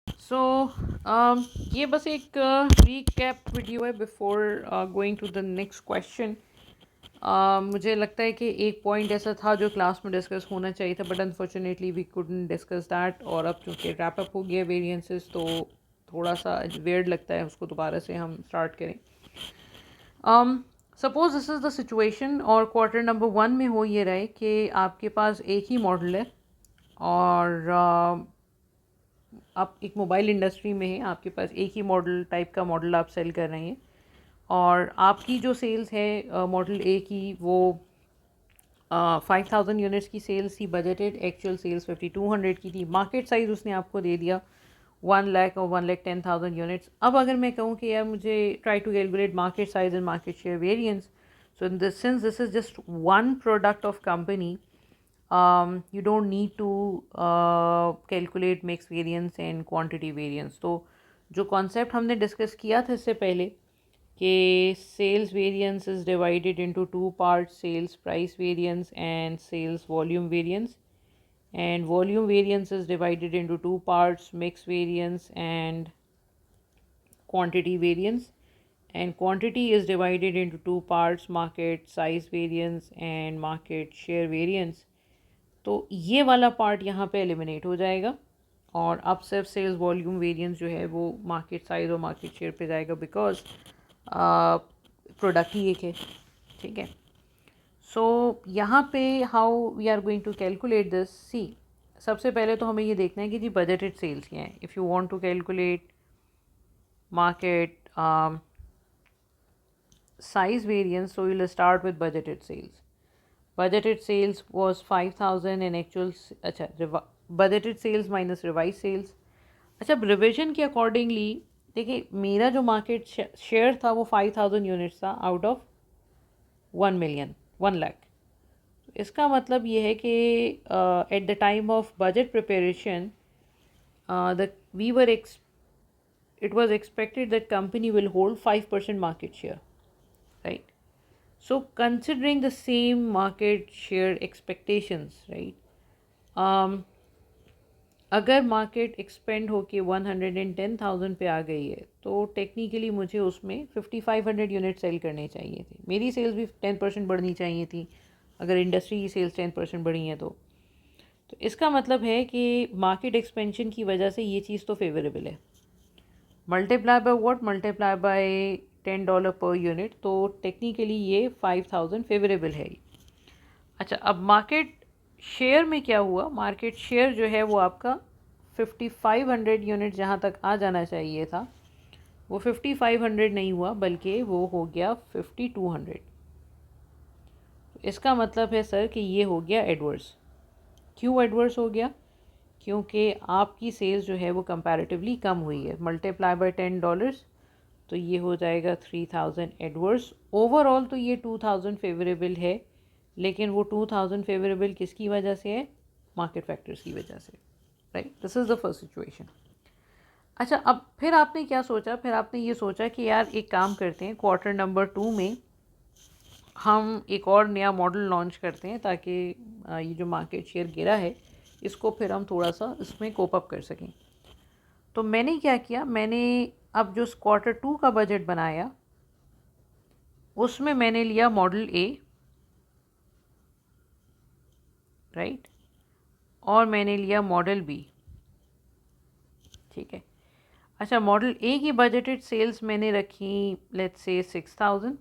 सो ये बस एक रीकैप वीडियो है before going to the next question. मुझे लगता है कि एक पॉइंट ऐसा था जो क्लास में डिस्कस होना चाहिए था, but unfortunately we couldn't discuss that. और अब चूँकि रैप अप हो गया वेरिएंसेस, तो थोड़ा सा वेird लगता है उसको दोबारा से हम स्टार्ट करें। Suppose this is the situation और क्वार्टर नंबर 1 में हो ये रहा है कि आपके पास एक ही मॉडल है और आप एक मोबाइल इंडस्ट्री में हैं, आपके पास एक ही मॉडल टाइप का मॉडल आप सेल कर रहे हैं और आपकी जो सेल्स है मॉडल ए की वो 5000 यूनिट्स की सेल्स थी, बजटेड एक्चुअल सेल्स 5200 की थी, मार्केट साइज उसने आपको दे दिया 1 लाख और 1,10,000 यूनिट्स। अब अगर मैं कहूँ कि यार मुझे try to calculate market size and market share variance, so in this sense this is just one product of company. You don't need to calculate mix variance and quantity variance. तो जो concept हमने discuss किया था इससे पहले कि sales variance is divided into two parts, sales price variance and sales volume variance, and volume variance is divided into two parts, mix variance and quantity variance, and quantity is divided into two parts, market size variance and market share variance. तो ये वाला part यहाँ पे eliminate हो जाएगा और अब सिर्फ सेल्स वॉल्यूम वेरिएंस जो है वो मार्केट साइज और मार्केट शेयर पे जाएगा, बिकॉज प्रोडक्ट ही एक है। ठीक है, सो यहाँ पे how we are going to calculate this, see सबसे पहले तो हमें ये देखना है कि जी बजटेड सेल्स क्या है। If you want to calculate market size variance, so we'll start with budgeted sales. Budgeted sales was 5000 and actual अच्छा budgeted sales minus revised sales। अच्छा, रिविजन के अकॉर्डिंगली देखिए मेरा जो मार्केट शेयर था वो 5000 यूनिट्स था आउट ऑफ 1 मिलियन 1 लाख। इसका मतलब ये है कि at the time of budget preparation the we were it was expected that company will hold 5% market share, right? So considering the same market share expectations, right, um, अगर market expand होके 110,000 पे आ गई है तो टेक्निकली मुझे उसमें 5500 unit cell करने चाहिए थे। मेरी सेल्स भी 10% बढ़नी चाहिए थी अगर इंडस्ट्री की सेल्स 10% बढ़ी हैं तो इसका मतलब है कि मार्केट एक्सपेंशन की वजह से ये चीज़ तो फेवरेबल है। Multiply by what, multiply by $10 per unit, तो टेक्निकली ये 5000 फेवरेबल है। अच्छा, अब मार्केट शेयर में क्या हुआ, मार्केट शेयर जो है वो आपका 5500 यूनिट जहाँ तक आ जाना चाहिए था वो 5500 नहीं हुआ बल्कि वो हो गया 5200। इसका मतलब है सर कि ये हो गया एडवर्स। क्यों एडवर्स हो गया? क्योंकि आपकी सेल्स जो है वो कंपैरेटिवली कम हुई है। मल्टीप्लाई बाय $10 तो ये हो जाएगा 3000 एडवर्स। ओवरऑल तो ये 2000 फेवरेबल है, लेकिन वो 2000 फेवरेबल किसकी वजह से है? मार्केट फैक्टर्स की वजह से, right. This is the first situation. अच्छा, अब फिर आपने क्या सोचा? फिर आपने ये सोचा कि यार एक काम करते हैं, क्वार्टर नंबर 2 में हम एक और नया मॉडल लॉन्च करते हैं ताकि ये जो मार्केट शेयर गिरा है इसको फिर हम थोड़ा सा इसमें कोप अप कर सकें। तो मैंने क्या किया, मैंने अब जो क्वार्टर 2 का बजट बनाया उसमें मैंने लिया मॉडल ए, राइट, और मैंने लिया मॉडल बी। ठीक है। अच्छा, मॉडल ए की बजटेड सेल्स मैंने रखी लेट्स से 6000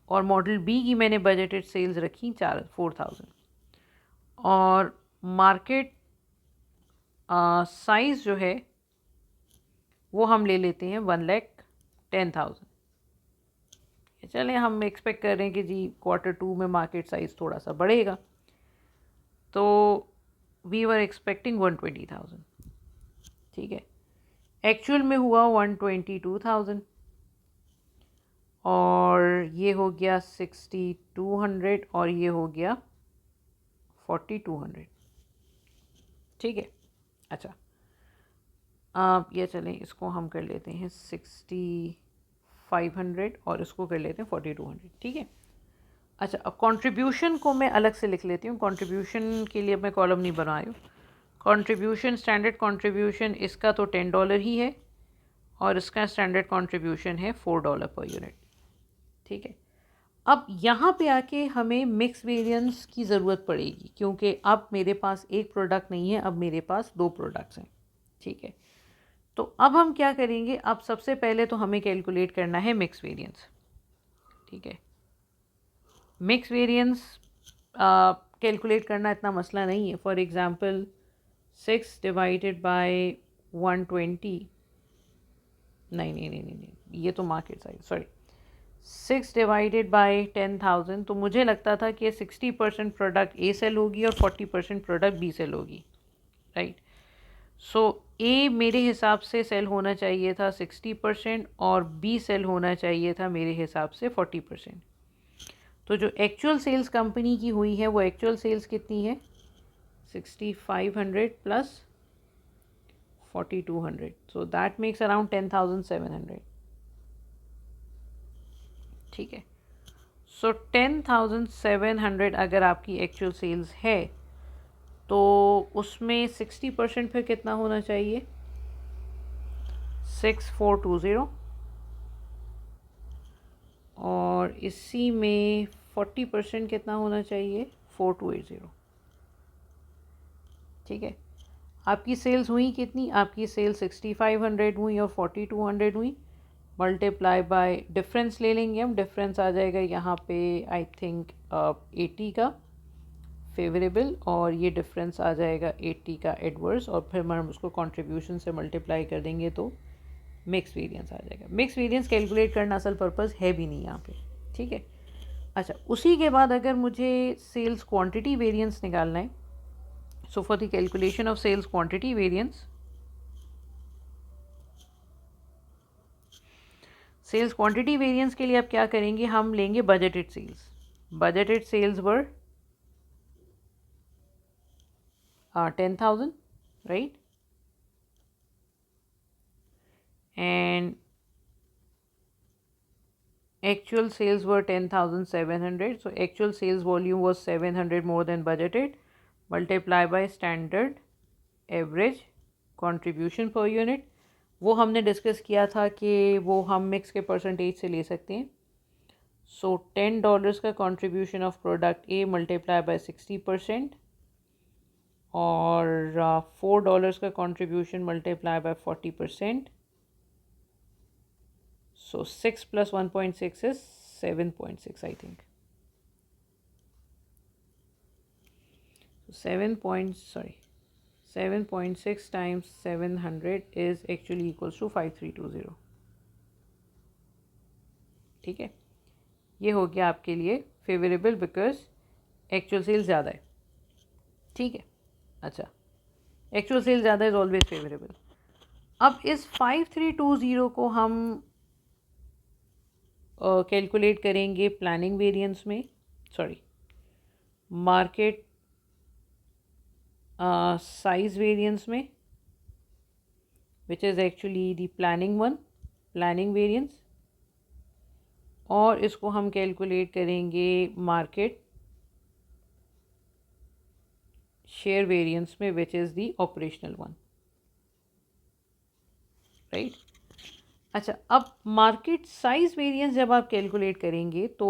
और मॉडल बी की मैंने बजटेड सेल्स रखी 4000। और मार्केट साइज़ जो है वो हम ले लेते हैं 1,10,000। चलें, हम एक्सपेक्ट कर रहे हैं कि जी क्वार्टर 2 में मार्केट साइज़ थोड़ा सा बढ़ेगा, तो वी वर एक्सपेक्टिंग 120,000। ठीक है, एक्चुअल में हुआ 122,000 और ये हो गया 6200 और ये हो गया 4200। ठीक है। अच्छा, आप ये चलें इसको हम कर लेते हैं 6500 और इसको कर लेते हैं 4200। ठीक है। अच्छा, अब कंट्रीब्यूशन को मैं अलग से लिख लेती हूँ। कंट्रीब्यूशन के लिए मैं कॉलम नहीं बना रही हूँ। कंट्रीब्यूशन, स्टैंडर्ड कंट्रीब्यूशन इसका तो $10 ही है और इसका स्टैंडर्ड कंट्रीब्यूशन है $4 पर यूनिट। ठीक है, अब यहाँ पे आके हमें मिक्स वेरिएंस की ज़रूरत पड़ेगी क्योंकि अब मेरे पास एक प्रोडक्ट नहीं है, अब मेरे पास दो प्रोडक्ट्स हैं। ठीक है, तो अब हम क्या करेंगे, अब सबसे पहले तो हमें कैलकुलेट करना है मिक्स वेरिएंस। ठीक है, मिक्स वेरिएंस कैलकुलेट करना इतना मसला नहीं है। फॉर एग्ज़ाम्पल 6 डिवाइडेड बाय 120, नहीं, ये तो market size, sorry, 6 divided by 10,000, तो मुझे लगता था कि 60% प्रोडक्ट ए सेल होगी और 40% प्रोडक्ट बी सेल होगी, राइट। सो ए मेरे हिसाब से सेल होना चाहिए था 60% और बी सेल होना चाहिए था मेरे हिसाब से 40%। तो जो एक्चुअल सेल्स कंपनी की हुई है वो एक्चुअल सेल्स कितनी है, 6500 plus 4200, so that makes around 10,700। ठीक है, सो 10,700 अगर आपकी एक्चुअल सेल्स है तो उसमें 60% फिर कितना होना चाहिए, 6420, और इसी में 40% कितना होना चाहिए, 4280। ठीक है, आपकी सेल्स हुई कितनी, आपकी सेल्स 6500 हुई और 4200 हुई, मल्टीप्लाई बाय डिफरेंस ले लेंगे हम, डिफरेंस आ जाएगा यहाँ पे आई थिंक 80 का फेवरेबल और ये डिफरेंस आ जाएगा 80 का एडवर्स, और फिर हम उसको कंट्रीब्यूशन से मल्टीप्लाई कर देंगे तो मिक्स वेरिएंस आ जाएगा। मिक्स वेरिएंस कैलकुलेट करना असल पर्पस है भी नहीं यहाँ पे। ठीक है, अच्छा, उसी के बाद अगर मुझे सेल्स क्वांटिटी वेरिएंस निकालना है, so for the calculation of sales quantity variance, sales quantity variance के लिए आप क्या करेंगे, हम लेंगे budgeted sales. Budgeted sales were 10,000, right, and actual sales were 10,700, so actual sales volume was 700 more than budgeted, multiply by standard average contribution per unit। वो हमने discuss किया था कि वो हम मिक्स के परसेंटेज से ले सकते हैं। सो $10 का contribution of product A multiply by 60% और $4 का contribution multiply by 40%। So 6 plus 1.6 is 7.6, I think. So 7.6 times 700 is actually equals to 5320। ठीक है, ये हो गया आपके लिए फेवरेबल बिकॉज एक्चुअल सेल ज़्यादा है। ठीक है, अच्छा, एक्चुअल सेल ज़्यादा इज ऑलवेज फेवरेबल। अब इस 5320 को हम कैलकुलेट करेंगे प्लानिंग वेरिएंस में, सॉरी, मार्केट साइज वेरिएंस में, which is actually the planning one, planning variance, और इसको हम कैलकुलेट करेंगे मार्केट शेयर वेरिएंस में, which is the operational one, right. अच्छा, अब मार्केट साइज वेरिएंस जब आप कैलकुलेट करेंगे तो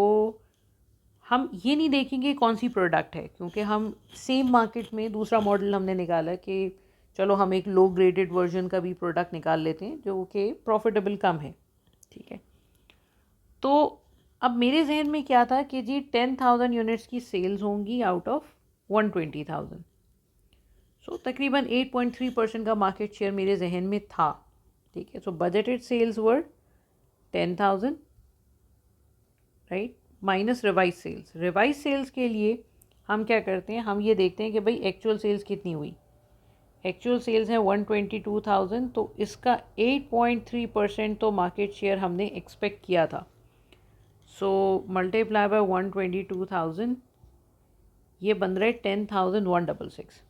हम ये नहीं देखेंगे कौन सी प्रोडक्ट है, क्योंकि हम सेम मार्केट में दूसरा मॉडल हमने निकाला कि चलो हम एक लो ग्रेडेड वर्जन का भी प्रोडक्ट निकाल लेते हैं जो कि प्रॉफिटेबल कम है। ठीक है, तो अब मेरे जहन में क्या था कि जी 10,000 यूनिट्स की सेल्स होंगी आउट ऑफ 120,000, सो तकरीबन 8.3% का मार्केट शेयर मेरे जहन में था। ठीक है, so budgeted sales were 10,000, right, minus revise sales. Revise sales के लिए हम क्या करते हैं, हम ये देखते हैं कि भाई एक्चुअल सेल्स कितनी हुई। एक्चुअल सेल्स है 122,000, तो इसका 8.3% तो मार्केट शेयर हमने एक्सपेक्ट किया था। सो मल्टीप्लाई बाय 122,000, ये बन रहा है 10,166।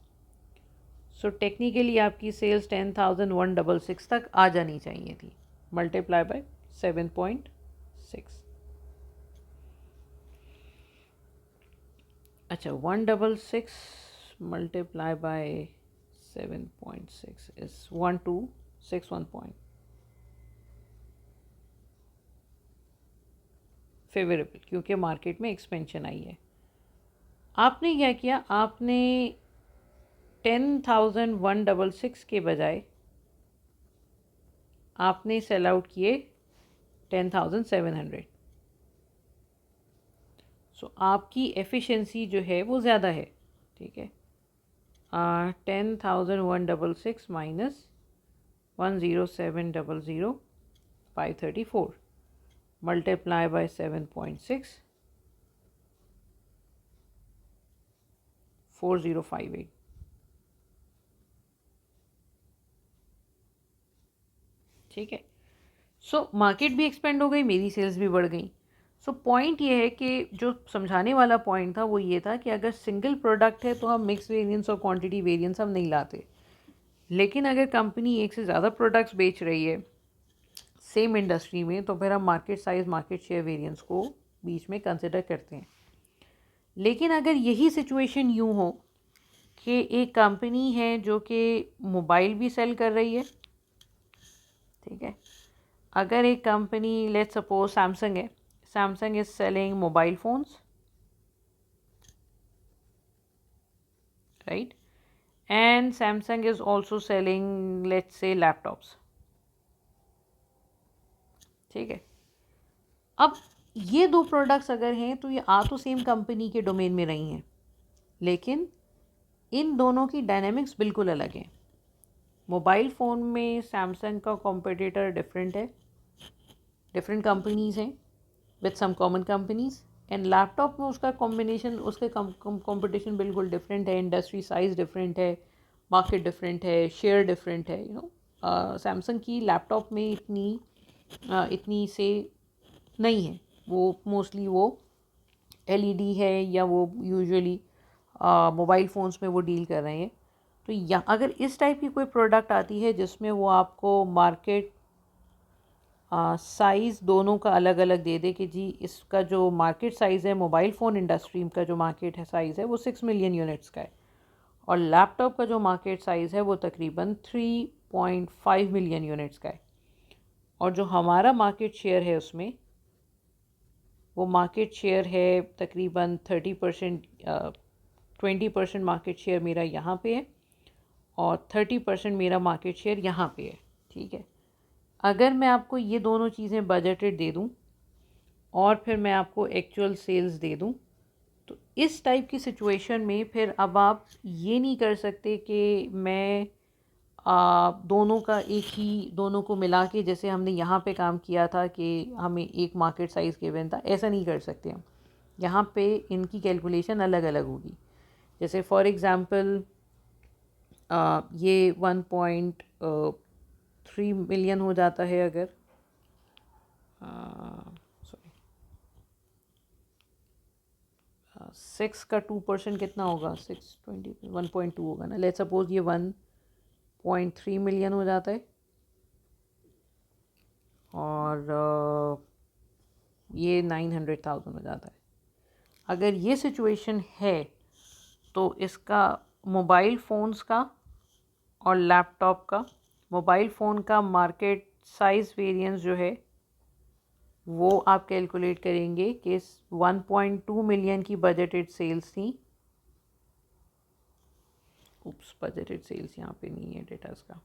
सो टेक्निकली आपकी सेल्स 10,166 तक आ जानी चाहिए थी, मल्टीप्लाई बाय 7.6। अच्छा, 166 multiply by 7.6 is 1261 point favourable, क्योंकि मार्केट में एक्सपेंशन आई है। आपने क्या किया, आपने 10,166 के बजाय आपने सेल आउट किए 10,700। सो आपकी एफिशिएंसी जो है वो ज़्यादा है, ठीक है। 10,166 माइनस 10700 534 मल्टीप्लाई बाय 7.6 4058। ठीक है। सो मार्केट भी एक्सपेंड हो गई, मेरी सेल्स भी बढ़ गई। सो पॉइंट ये है कि जो समझाने वाला पॉइंट था वो ये था कि अगर सिंगल प्रोडक्ट है तो हम मिक्स वेरिएंस और क्वांटिटी वेरिएंस हम नहीं लाते, लेकिन अगर कंपनी एक से ज़्यादा प्रोडक्ट्स बेच रही है सेम इंडस्ट्री में तो फिर हम market size market share variance को बीच में कंसिडर करते हैं। लेकिन अगर यही सिचुएशन यूँ हो कि एक कंपनी है जो कि मोबाइल भी सेल कर रही है, ठीक है। अगर एक कंपनी लेट्स सपोज सैमसंग है, Samsung is selling mobile phones, right, and Samsung is also selling let's say laptops, ठीक है। अब ये दो प्रोडक्ट्स अगर हैं तो ये तो सेम कंपनी के डोमेन में रही हैं, लेकिन इन दोनों की डायनेमिक्स बिल्कुल अलग हैं। मोबाइल फ़ोन में सैमसंग का कॉम्पिटिटर डिफरेंट है, डिफरेंट कंपनीज़ हैं with some common companies, and laptop में उसका कॉम्बिनेशन, उसके कॉम्पिटिशन बिल्कुल डिफरेंट है, इंडस्ट्री साइज डिफरेंट है, मार्केट डिफरेंट है, शेयर डिफरेंट है। सैमसंग की लैपटॉप में इतनी से नहीं है, वो मोस्टली वो एलईडी है या वो यूजुअली मोबाइल फ़ोन्स में वो डील कर रहे हैं। तो यहाँ अगर इस टाइप की कोई प्रोडक्ट आती है जिसमें वो आपको मार्केट साइज़ दोनों का अलग अलग दे दे कि जी इसका जो मार्केट साइज़ है, मोबाइल फ़ोन इंडस्ट्री का जो मार्केट है साइज़ है वो 6 मिलियन यूनिट्स का है, और लैपटॉप का जो मार्केट साइज़ है वो तकरीबन 3.5 मिलियन यूनिट्स का है, और जो हमारा मार्केट शेयर है उसमें वो मार्केट शेयर है तकरीबन 30%, 20% मार्केट शेयर मेरा यहाँ पे है और 30% मेरा मार्केट शेयर यहाँ पे है, ठीक है। अगर मैं आपको ये दोनों चीज़ें बजटेड दे दूँ और फिर मैं आपको एक्चुअल सेल्स दे दूँ, तो इस टाइप की सिचुएशन में फिर अब आप ये नहीं कर सकते कि मैं दोनों का एक ही, दोनों को मिला के जैसे हमने यहाँ पे काम किया था कि हमें एक मार्केट साइज़ गिवन था, ऐसा नहीं कर सकते हम। यहाँ पे इनकी कैलकुलेशन अलग अलग होगी। जैसे फॉर एग्ज़ाम्पल ये 1.3 मिलियन हो जाता है अगर, सॉरी 6 का 2% कितना होगा, 620 1.2 होगा ना। लेट्स सपोज ये 1.3 मिलियन हो जाता है और ये 900,000 हो जाता है। अगर ये सिचुएशन है तो इसका मोबाइल फ़ोन्स का और लैपटॉप का, मोबाइल फ़ोन का मार्केट साइज़ वेरिएंस जो है वो आप कैलकुलेट करेंगे कि 1.2 मिलियन की बजटेड सेल्स थी। उप्स, बजटेड सेल्स यहाँ पे नहीं है डेटास का।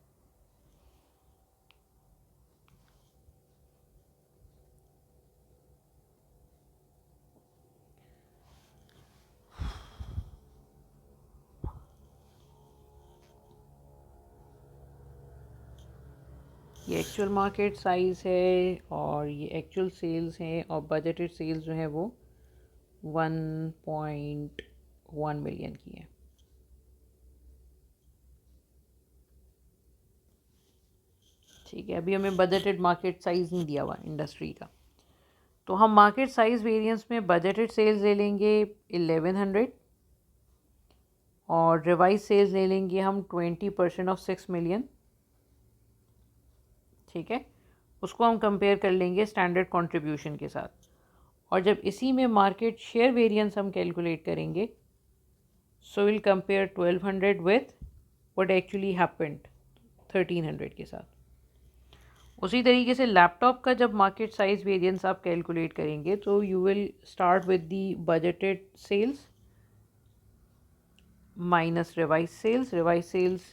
ये एक्चुअल मार्केट साइज़ है और ये एक्चुअल सेल्स हैं, और बजटेड सेल्स जो है वो 1.1 मिलियन की है। ठीक है, अभी हमें बजटेड मार्केट साइज़ नहीं दिया हुआ इंडस्ट्री का, तो हम मार्केट साइज़ वेरिएंस में बजटेड सेल्स ले लेंगे 1100 और रिवाइज सेल्स ले लेंगे हम 20% ऑफ 6 मिलियन, ठीक है। उसको हम कंपेयर कर लेंगे स्टैंडर्ड कंट्रीब्यूशन के साथ, और जब इसी में मार्केट शेयर वेरिएंस हम कैलकुलेट करेंगे, so will compare 1200 with what actually happened 1300 के साथ। उसी तरीके से लैपटॉप का जब मार्केट साइज वेरिएंस आप कैलकुलेट करेंगे तो you will start with the budgeted sales minus revise sales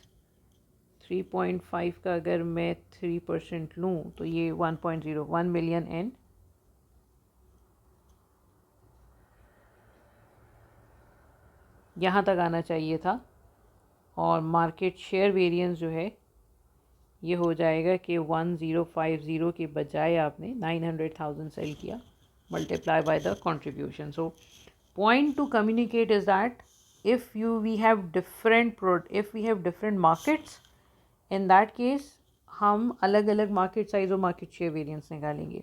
3.5 का अगर मैं 3% लूँ तो ये 1.01 मिलियन एंड यहाँ तक आना चाहिए था। और मार्केट शेयर वेरिएंस जो है ये हो जाएगा कि 1050 के बजाय आपने 900,000 सेल किया multiply by the contribution. So point two communicate is that if we have different markets, in that case हम अलग अलग मार्केट साइज और मार्केट शेयर वेरिएंस निकालेंगे।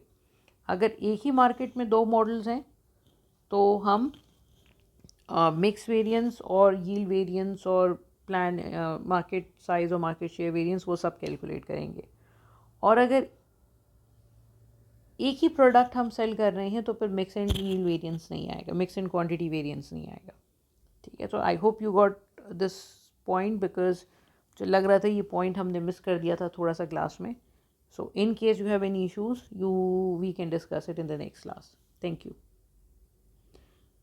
अगर एक ही मार्केट में दो मॉडल्स हैं तो हम मिक्स वेरिएंस और यील्ड वेरिएंस और प्लान मार्केट साइज और मार्केट शेयर वेरिएंस वो सब कैलकुलेट करेंगे। और अगर एक ही प्रोडक्ट हम सेल कर रहे हैं तो फिर मिक्स एंड यील्ड वेरिएंस नहीं आएगा, मिक्स एंड क्वांटिटी वेरिएंस नहीं आएगा। ठीक है, तो I hope you got this point, because जो लग रहा था ये पॉइंट हमने मिस कर दिया था थोड़ा सा क्लास में। So in case you have any issues we can discuss it in the next class. Thank you.